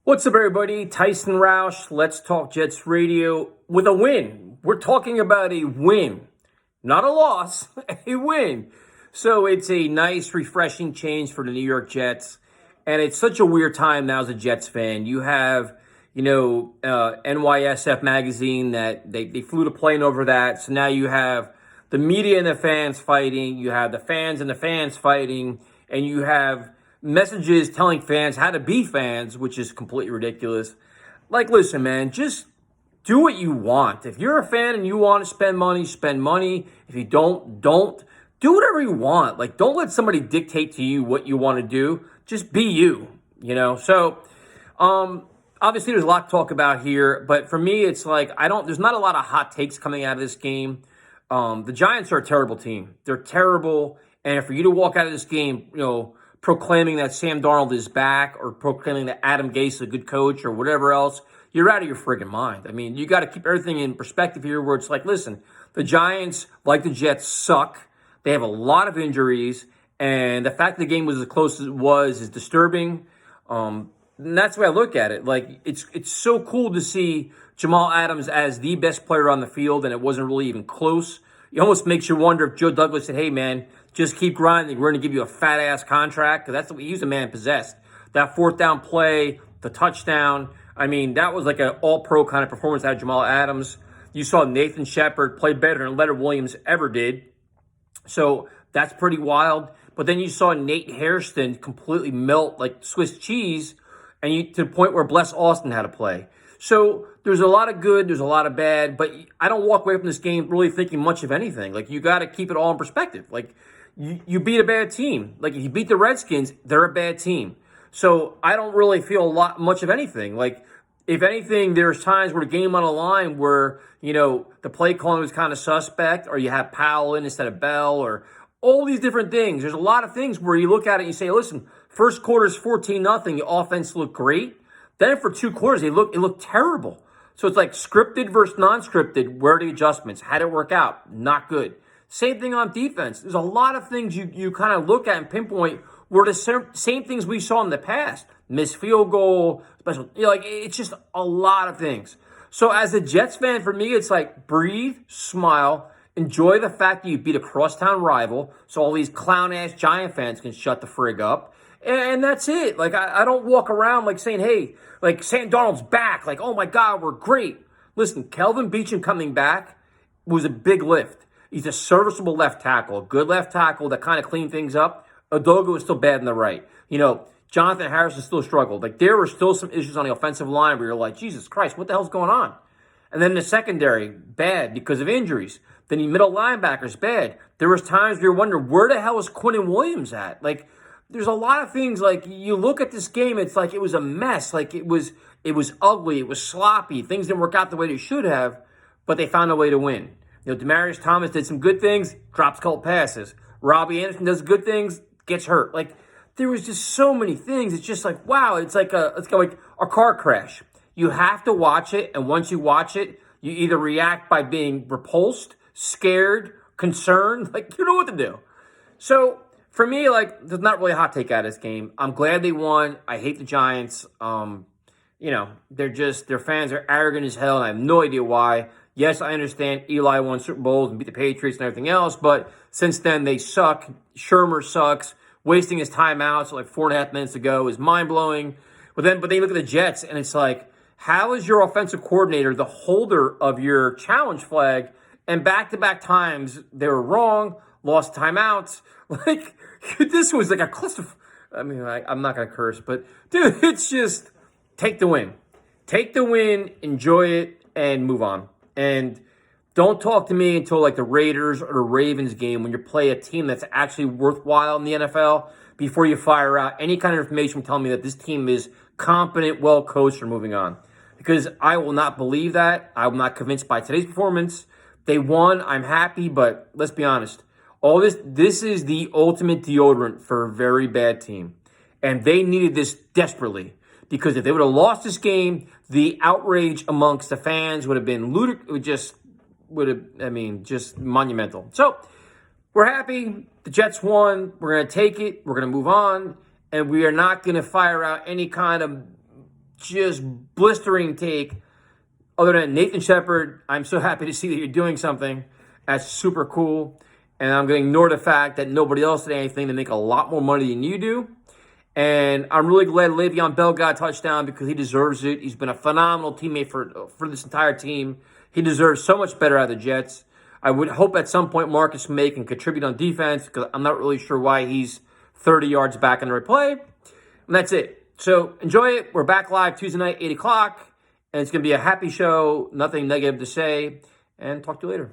What's up, everybody? Tyson Roush, Let's Talk Jets Radio with a win. We're talking about a win, not a loss, a win. So it's a nice, refreshing change for the New York Jets. And it's such a weird time now as a Jets fan. You have, NYSF magazine that they flew the plane over that. So now you have the media and the fans fighting. You have the fans and the fans fighting. And you have messages telling fans how to be fans, which is completely ridiculous. Like, listen, man, just do what you want. If you're a fan and you want to spend money, spend money. If you don't. Do whatever you want. Like, don't let somebody dictate to you what you want to do. Just be you, So, obviously there's a lot to talk about here, but for me, it's like, there's not a lot of hot takes coming out of this game. The Giants are a terrible team. They're terrible. And for you to walk out of this game, proclaiming that Sam Darnold is back or proclaiming that Adam Gase is a good coach or whatever else, you're out of your friggin' mind. I mean, you got to keep everything in perspective here where it's like, listen, the Giants, like the Jets, suck. They have a lot of injuries, and the fact that the game was as close as it was is disturbing. And that's the way I look at it. Like, it's so cool to see Jamal Adams as the best player on the field, and it wasn't really even close. It almost makes you wonder if Joe Douglas said, hey, man, just keep grinding. We're going to give you a fat-ass contract. Because that's what he's a man possessed. That fourth down play, the touchdown, I mean, that was like an all-pro kind of performance out of Jamal Adams. You saw Nathan Shepard play better than Leonard Williams ever did. So that's pretty wild. But then you saw Nate Hairston completely melt like Swiss cheese, and to the point where Bless Austin had to play. So there's a lot of good, there's a lot of bad, but I don't walk away from this game really thinking much of anything. Like, you got to keep it all in perspective. Like, you beat a bad team. Like, if you beat the Redskins, they're a bad team. So I don't really feel much of anything. Like, if anything, there's times where the game on the line where, the play calling was kind of suspect, or you have Powell in instead of Bell, or all these different things. There's a lot of things where you look at it and you say, listen, first quarter's 14-0, the offense looked great. Then for two quarters, it looked terrible. So it's like scripted versus non-scripted. Where are the adjustments? How did it work out? Not good. Same thing on defense. There's a lot of things you kind of look at and pinpoint were the same things we saw in the past. Missed field goal, special, it's just a lot of things. So as a Jets fan, for me, it's like breathe, smile, enjoy the fact that you beat a crosstown rival so all these clown-ass Giant fans can shut the frig up. And that's it. Like, I don't walk around like saying, hey, like Sam Darnold's back. Like, oh my God, we're great. Listen, Kelvin Beachum coming back was a big lift. He's a serviceable left tackle, a good left tackle that kind of cleaned things up. Udoka was still bad in the right. Jonathan Harrison still struggled. Like, there were still some issues on the offensive line where you're like, Jesus Christ, what the hell's going on? And then the secondary, bad because of injuries. Then the middle linebackers, bad. There was times where you're wondering, where the hell is Quinnen Williams at? Like, there's a lot of things, like, you look at this game, it's like it was a mess. Like, it was ugly, it was sloppy. Things didn't work out the way they should have, but they found a way to win. Demaryius Thomas did some good things, drops cold passes. Robbie Anderson does good things, gets hurt. Like, there was just so many things. It's just like, wow, it's like a car crash. You have to watch it, and once you watch it, you either react by being repulsed, scared, concerned, like, you know what to do. So, for me, like, there's not really a hot take out of this game. I'm glad they won. I hate the Giants. Their fans are arrogant as hell, and I have no idea why. Yes, I understand Eli won Super Bowls and beat the Patriots and everything else, but since then they suck. Shermer sucks. Wasting his timeouts like 4.5 minutes ago is mind-blowing. But then you look at the Jets, and it's like, how is your offensive coordinator the holder of your challenge flag? And back-to-back times, they were wrong, lost timeouts. Like, this was like a cluster. I mean, I'm not going to curse, but, dude, it's just take the win. Take the win, enjoy it, and move on. And don't talk to me until like the Raiders or the Ravens game when you play a team that's actually worthwhile in the NFL before you fire out any kind of information telling me that this team is competent, well-coached, or moving on. Because I will not believe that. I'm not convinced by today's performance. They won. I'm happy, but let's be honest. All this is the ultimate deodorant for a very bad team. And they needed this desperately. Because if they would have lost this game, the outrage amongst the fans would have been just monumental. So, we're happy. The Jets won. We're going to take it. We're going to move on. And we are not going to fire out any kind of just blistering take. Other than Nathan Shepard, I'm so happy to see that you're doing something. That's super cool. And I'm going to ignore the fact that nobody else did anything to make a lot more money than you do. And I'm really glad Le'Veon Bell got a touchdown because he deserves it. He's been a phenomenal teammate for this entire team. He deserves so much better out of the Jets. I would hope at some point Marcus May can contribute on defense because I'm not really sure why he's 30 yards back in the replay. And that's it. So enjoy it. We're back live Tuesday night, 8 o'clock. And it's going to be a happy show. Nothing negative to say. And talk to you later.